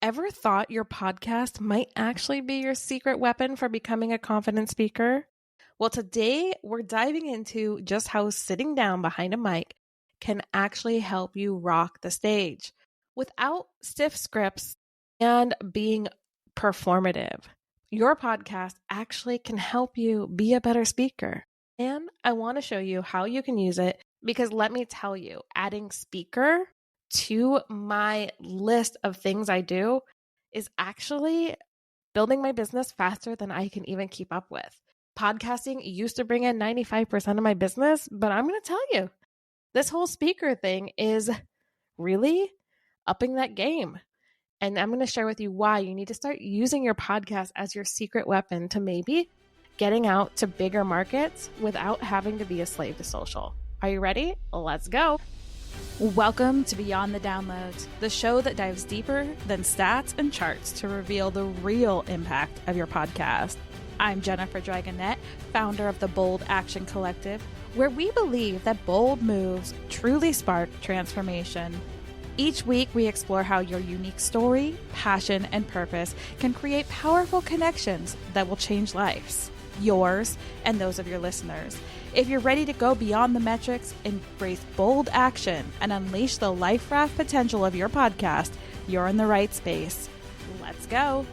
Ever thought your podcast might actually be your secret weapon for becoming a confident speaker? Well, today we're diving into just how sitting down behind a mic can actually help you rock the stage without stiff scripts and being performative. Your podcast actually can help you be a better speaker. And I want to show you how you can use it because let me tell you, adding speaker to my list of things I do is actually building my business faster than I can even keep up with. Podcasting used to bring in 95% of my business, but I'm going to tell you, this whole speaker thing is really upping that game. And I'm going to share with you why you need to start using your podcast as your secret weapon to maybe getting out to bigger markets without having to be a slave to social. Are you ready? Let's go. Welcome to Beyond the Downloads, the show that dives deeper than stats and charts to reveal the real impact of your podcast. I'm Jennifer Dragonette, founder of the Bold Action Collective, where we believe that bold moves truly spark transformation. Each week, we explore how your unique story, passion, and purpose can create powerful connections that will change lives, yours and those of your listeners. If you're ready to go beyond the metrics, embrace bold action, and unleash the life raft potential of your podcast, you're in the right space. Let's go.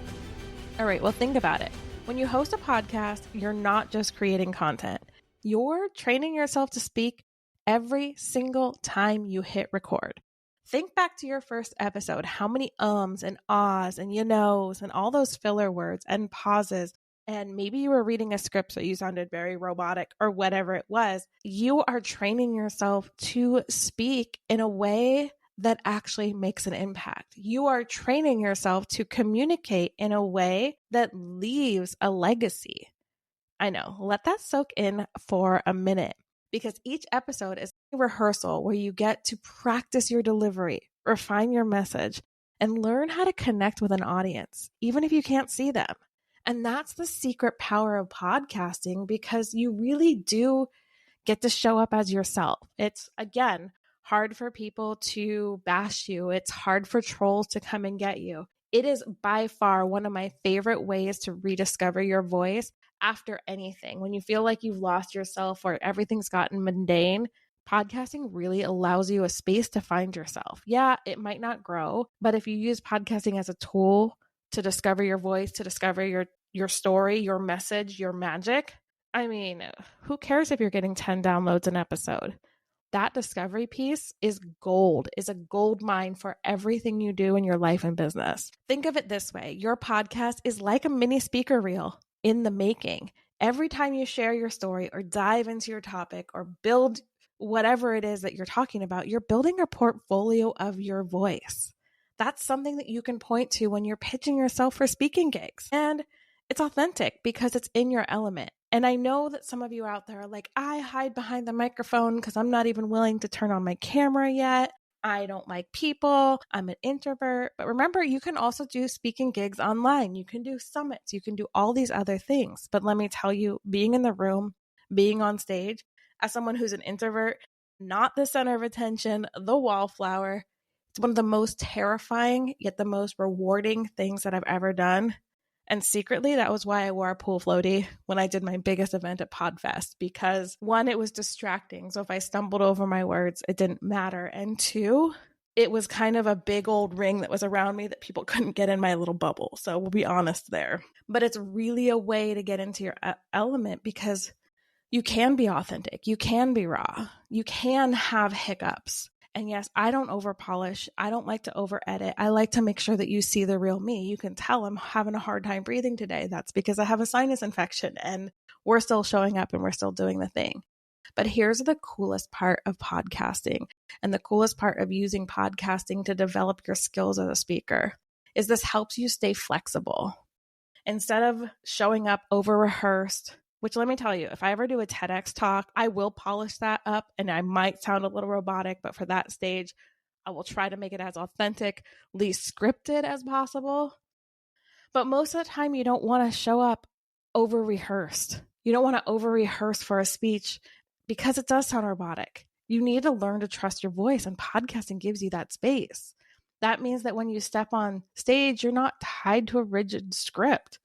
All right, well, think about it. When you host a podcast, you're not just creating content. You're training yourself to speak every single time you hit record. Think back to your first episode, how many ums and ahs and you knows and all those filler words and pauses, and maybe you were reading a script so you sounded very robotic or whatever it was. You are training yourself to speak in a way that actually makes an impact. You are training yourself to communicate in a way that leaves a legacy. I know, let that soak in for a minute. Because each episode is a rehearsal where you get to practice your delivery, refine your message, and learn how to connect with an audience, even if you can't see them. And that's the secret power of podcasting because you really do get to show up as yourself. It's, again, hard for people to bash you. It's hard for trolls to come and get you. It is by far one of my favorite ways to rediscover your voice after anything. When you feel like you've lost yourself or everything's gotten mundane, podcasting really allows you a space to find yourself. Yeah, it might not grow, but if you use podcasting as a tool to discover your voice, to discover your story, your message, your magic, I mean, who cares if you're getting 10 downloads an episode? That discovery piece is gold, is a gold mine for everything you do in your life and business. Think of it this way. Your podcast is like a mini speaker reel in the making. Every time you share your story or dive into your topic or build whatever it is that you're talking about, you're building a portfolio of your voice. That's something that you can point to when you're pitching yourself for speaking gigs. And it's authentic because it's in your element. And I know that some of you out there are like, I hide behind the microphone because I'm not even willing to turn on my camera yet. I don't like people. I'm an introvert. But remember, you can also do speaking gigs online. You can do summits. You can do all these other things. But let me tell you, being in the room, being on stage, as someone who's an introvert, not the center of attention, the wallflower, it's one of the most terrifying yet the most rewarding things that I've ever done. And secretly, that was why I wore a pool floaty when I did my biggest event at PodFest, because one, it was distracting. So if I stumbled over my words, it didn't matter. And two, it was kind of a big old ring that was around me that people couldn't get in my little bubble. So we'll be honest there. But it's really a way to get into your element because you can be authentic. You can be raw. You can have hiccups. And yes, I don't over polish. I don't like to over edit. I like to make sure that you see the real me. You can tell I'm having a hard time breathing today. That's because I have a sinus infection and we're still showing up and we're still doing the thing. But here's the coolest part of podcasting and the coolest part of using podcasting to develop your skills as a speaker is this helps you stay flexible. Instead of showing up over rehearsed, which let me tell you, if I ever do a TEDx talk, I will polish that up and I might sound a little robotic, but for that stage, I will try to make it as authentic, least scripted as possible. But most of the time, you don't want to show up over rehearsed. You don't want to over rehearse for a speech because it does sound robotic. You need to learn to trust your voice, and podcasting gives you that space. That means that when you step on stage, you're not tied to a rigid script.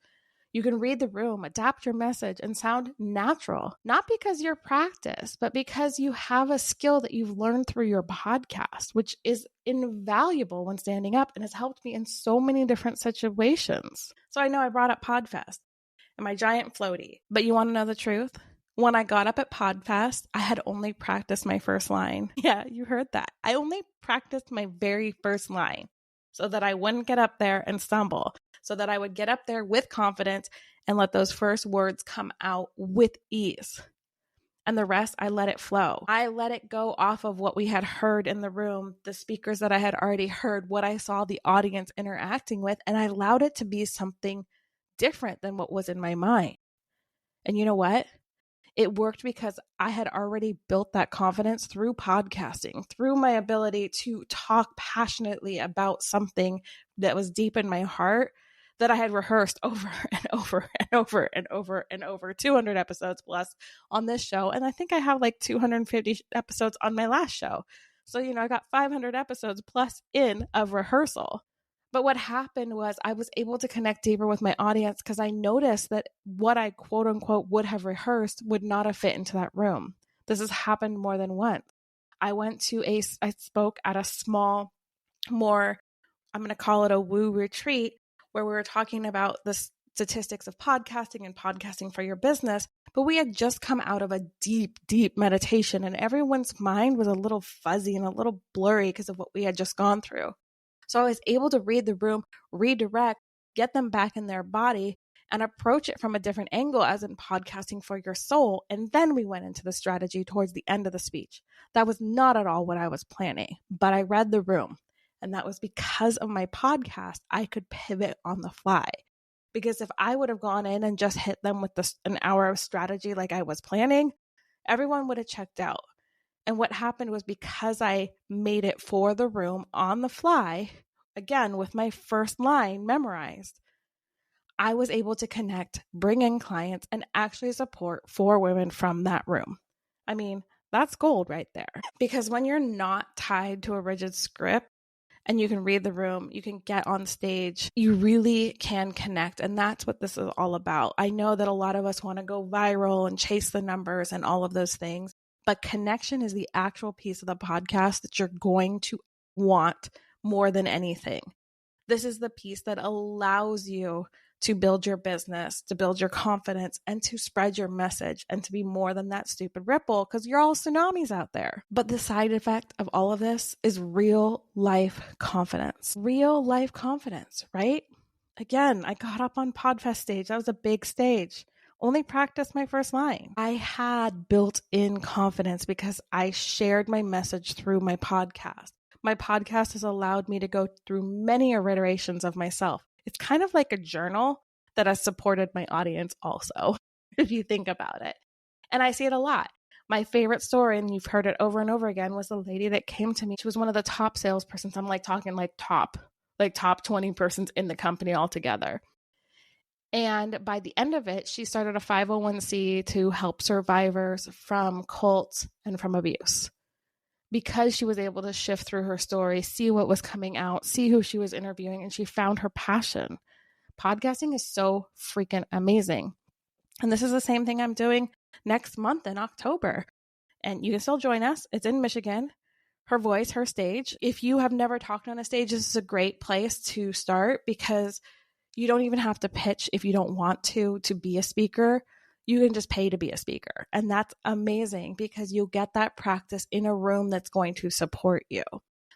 You can read the room, adapt your message, and sound natural, not because you're practiced, but because you have a skill that you've learned through your podcast, which is invaluable when standing up and has helped me in so many different situations. So I know I brought up Podfest and my giant floaty, but you want to know the truth? When I got up at Podfest, I had only practiced my first line. Yeah, you heard that. I only practiced my very first line so that I wouldn't get up there and stumble, so that I would get up there with confidence and let those first words come out with ease. And the rest, I let it flow. I let it go off of what we had heard in the room, the speakers that I had already heard, what I saw the audience interacting with, and I allowed it to be something different than what was in my mind. And you know what? It worked because I had already built that confidence through podcasting, through my ability to talk passionately about something that was deep in my heart that I had rehearsed over and over and over and over and over, 200 episodes plus on this show. And I think I have like 250 episodes on my last show. So, I got 500 episodes plus in of rehearsal. But what happened was I was able to connect deeper with my audience because I noticed that what I quote unquote would have rehearsed would not have fit into that room. This has happened more than once. I spoke at a small, more, I'm going to call it a woo retreat, where we were talking about the statistics of podcasting and podcasting for your business. But we had just come out of a deep, deep meditation and everyone's mind was a little fuzzy and a little blurry because of what we had just gone through. So I was able to read the room, redirect, get them back in their body, and approach it from a different angle, as in podcasting for your soul. And then we went into the strategy towards the end of the speech. That was not at all what I was planning, but I read the room. And that was because of my podcast, I could pivot on the fly. Because if I would have gone in and just hit them with an hour of strategy like I was planning, everyone would have checked out. And what happened was because I made it for the room on the fly, again, with my first line memorized, I was able to connect, bring in clients, and actually support 4 women from that room. I mean, that's gold right there. Because when you're not tied to a rigid script and you can read the room, you can get on stage, you really can connect. And that's what this is all about. I know that a lot of us want to go viral and chase the numbers and all of those things. But connection is the actual piece of the podcast that you're going to want more than anything. This is the piece that allows you to build your business, to build your confidence, and to spread your message and to be more than that stupid ripple because you're all tsunamis out there. But the side effect of all of this is real life confidence. Real life confidence, right? Again, I got up on Podfest stage. That was a big stage. Only practiced my first line. I had built-in confidence because I shared my message through my podcast. My podcast has allowed me to go through many iterations of myself. It's kind of like a journal that has supported my audience also, if you think about it. And I see it a lot. My favorite story, and you've heard it over and over again, was the lady that came to me. She was one of the top salespersons. I'm talking top 20 persons in the company altogether. And by the end of it, she started a 501c to help survivors from cults and from abuse. Because she was able to shift through her story, see what was coming out, see who she was interviewing, and she found her passion. Podcasting is so freaking amazing. And this is the same thing I'm doing next month in October. And you can still join us. It's in Michigan. Her voice, her stage. If you have never talked on a stage, this is a great place to start because you don't even have to pitch if you don't want to be a speaker. You can just pay to be a speaker. And that's amazing because you'll get that practice in a room that's going to support you.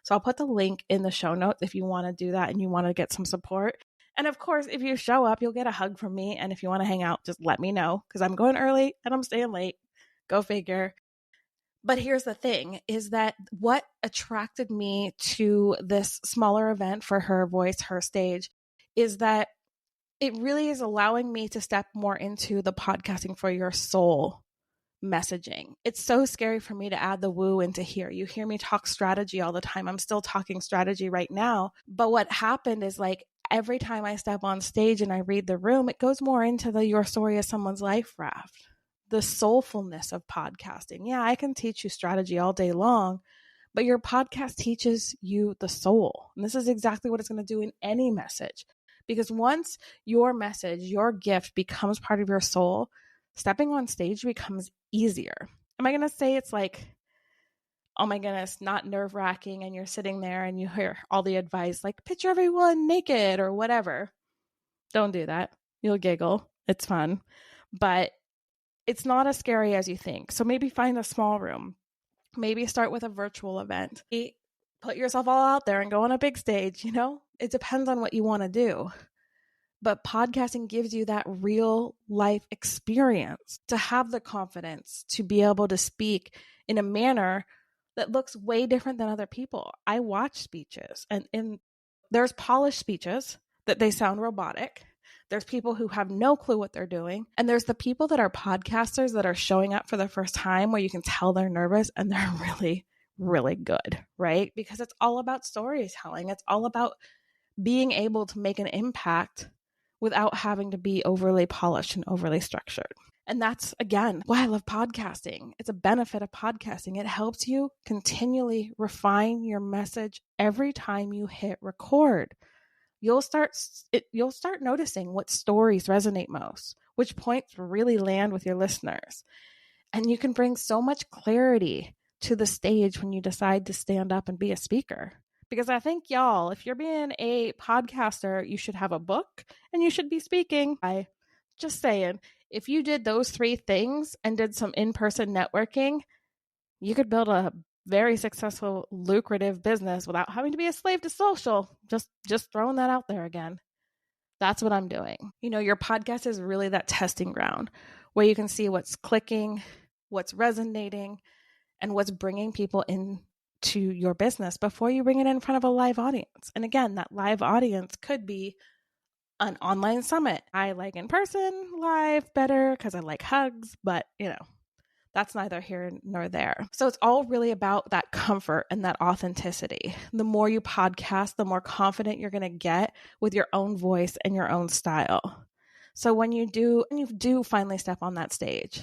So I'll put the link in the show notes if you want to do that and you want to get some support. And of course, if you show up, you'll get a hug from me. And if you want to hang out, just let me know because I'm going early and I'm staying late. Go figure. But here's the thing is that what attracted me to this smaller event for her voice, her stage, is that it really is allowing me to step more into the podcasting for your soul messaging. It's so scary for me to add the woo into here. You hear me talk strategy all the time. I'm still talking strategy right now. But what happened is every time I step on stage and I read the room, it goes more into the your story of someone's life raft, the soulfulness of podcasting. Yeah, I can teach you strategy all day long, But your podcast teaches you the soul. And this is exactly what it's going to do in any message. Because once your message, your gift becomes part of your soul, stepping on stage becomes easier. Am I going to say it's like, oh my goodness, not nerve-wracking, and you're sitting there and you hear all the advice like picture everyone naked or whatever? Don't do that. You'll giggle. It's fun. But it's not as scary as you think. So maybe find a small room. Maybe start with a virtual event. Put yourself all out there and go on a big stage, It depends on what you want to do. But podcasting gives you that real life experience to have the confidence to be able to speak in a manner that looks way different than other people. I watch speeches and there's polished speeches that they sound robotic. There's people who have no clue what they're doing. And there's the people that are podcasters that are showing up for the first time where you can tell they're nervous and they're really, really good, right? Because it's all about storytelling. It's all about being able to make an impact without having to be overly polished and overly structured. And that's, again, why I love podcasting. It's a benefit of podcasting. It helps you continually refine your message every time you hit record. You'll start noticing what stories resonate most, which points really land with your listeners. And you can bring so much clarity to the stage when you decide to stand up and be a speaker. Because I think, y'all, if you're being a podcaster, you should have a book and you should be speaking. I just saying, if you did those 3 things and did some in-person networking, you could build a very successful, lucrative business without having to be a slave to social. Just throwing that out there again. That's what I'm doing. Your podcast is really that testing ground where you can see what's clicking, what's resonating, and what's bringing people into your business before you bring it in front of a live audience. And again, that live audience could be an online summit. I like in person live better because I like hugs, but that's neither here nor there. So it's all really about that comfort and that authenticity. The more you podcast, the more confident you're going to get with your own voice and your own style. So when you do finally step on that stage,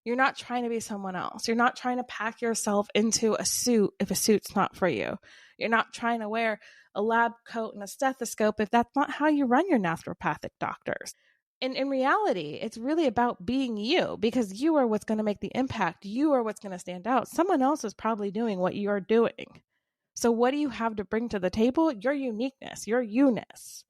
you're not trying to be someone else. You're not trying to pack yourself into a suit if a suit's not for you. You're not trying to wear a lab coat and a stethoscope if that's not how you run your naturopathic doctors. In reality, it's really about being you, because you are what's going to make the impact. You are what's going to stand out. Someone else is probably doing what you're doing. So what do you have to bring to the table? Your uniqueness, your you-ness.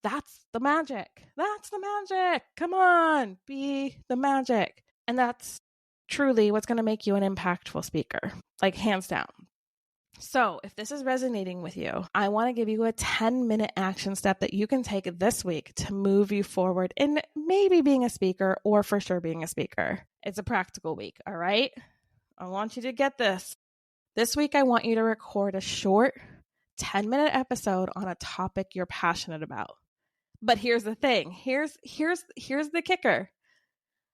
That's the magic. That's the magic. Come on, be the magic. And that's truly what's going to make you an impactful speaker, like hands down. So if this is resonating with you, I want to give you a 10-minute action step that you can take this week to move you forward in maybe being a speaker or for sure being a speaker. It's a practical week, all right? I want you to get this. This week, I want you to record a short 10-minute episode on a topic you're passionate about. But here's the thing. Here's the kicker.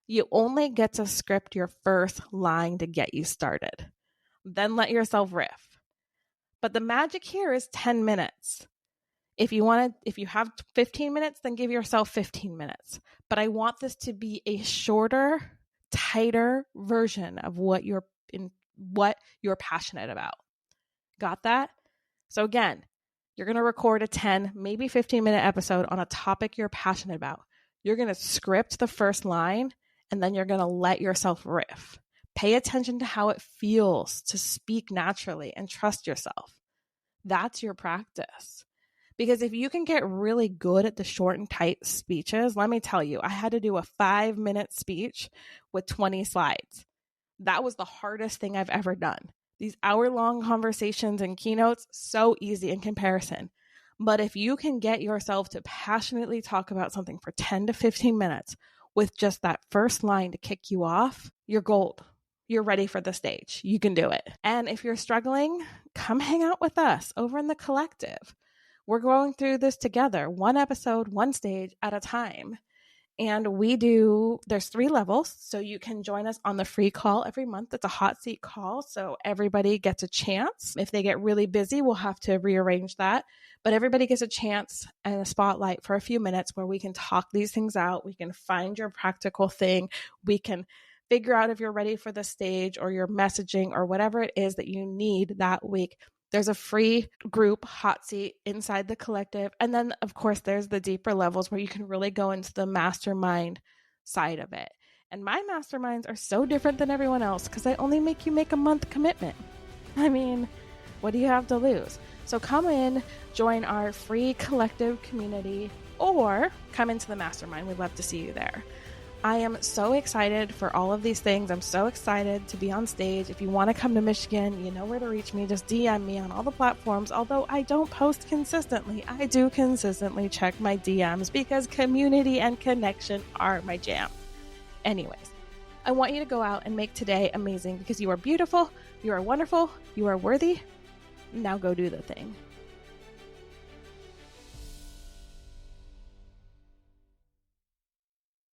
You only get to script your first line to get you started. Then let yourself riff. But the magic here is 10 minutes. If you have 15 minutes, then give yourself 15 minutes. But I want this to be a shorter, tighter version of what you're passionate about. Got that? So again, you're going to record a 10, maybe 15-minute episode on a topic you're passionate about. You're going to script the first line, and then you're going to let yourself riff. Pay attention to how it feels to speak naturally and trust yourself. That's your practice. Because if you can get really good at the short and tight speeches, let me tell you, I had to do a 5-minute speech with 20 slides. That was the hardest thing I've ever done. These hour-long conversations and keynotes, so easy in comparison. But if you can get yourself to passionately talk about something for 10 to 15 minutes with just that first line to kick you off, you're gold. You're ready for the stage. You can do it. And if you're struggling, come hang out with us over in the collective. We're going through this together, one episode, one stage at a time. And there's 3 levels. So you can join us on the free call every month. It's a hot seat call. So everybody gets a chance. If they get really busy, we'll have to rearrange that. But everybody gets a chance and a spotlight for a few minutes where we can talk these things out. We can find your practical thing. We can figure out if you're ready for the stage or your messaging or whatever it is that you need that week. There's a free group hot seat inside the collective. And then, of course, there's the deeper levels where you can really go into the mastermind side of it. And my masterminds are so different than everyone else because I only make you make a month commitment. I mean, what do you have to lose? So come in, join our free collective community, or come into the mastermind. We'd love to see you there. I am so excited for all of these things. I'm so excited to be on stage. If you want to come to Michigan, you know where to reach me. Just DM me on all the platforms. Although I don't post consistently, I do consistently check my DMs because community and connection are my jam. Anyways, I want you to go out and make today amazing because you are beautiful, you are wonderful, you are worthy. Now go do the thing.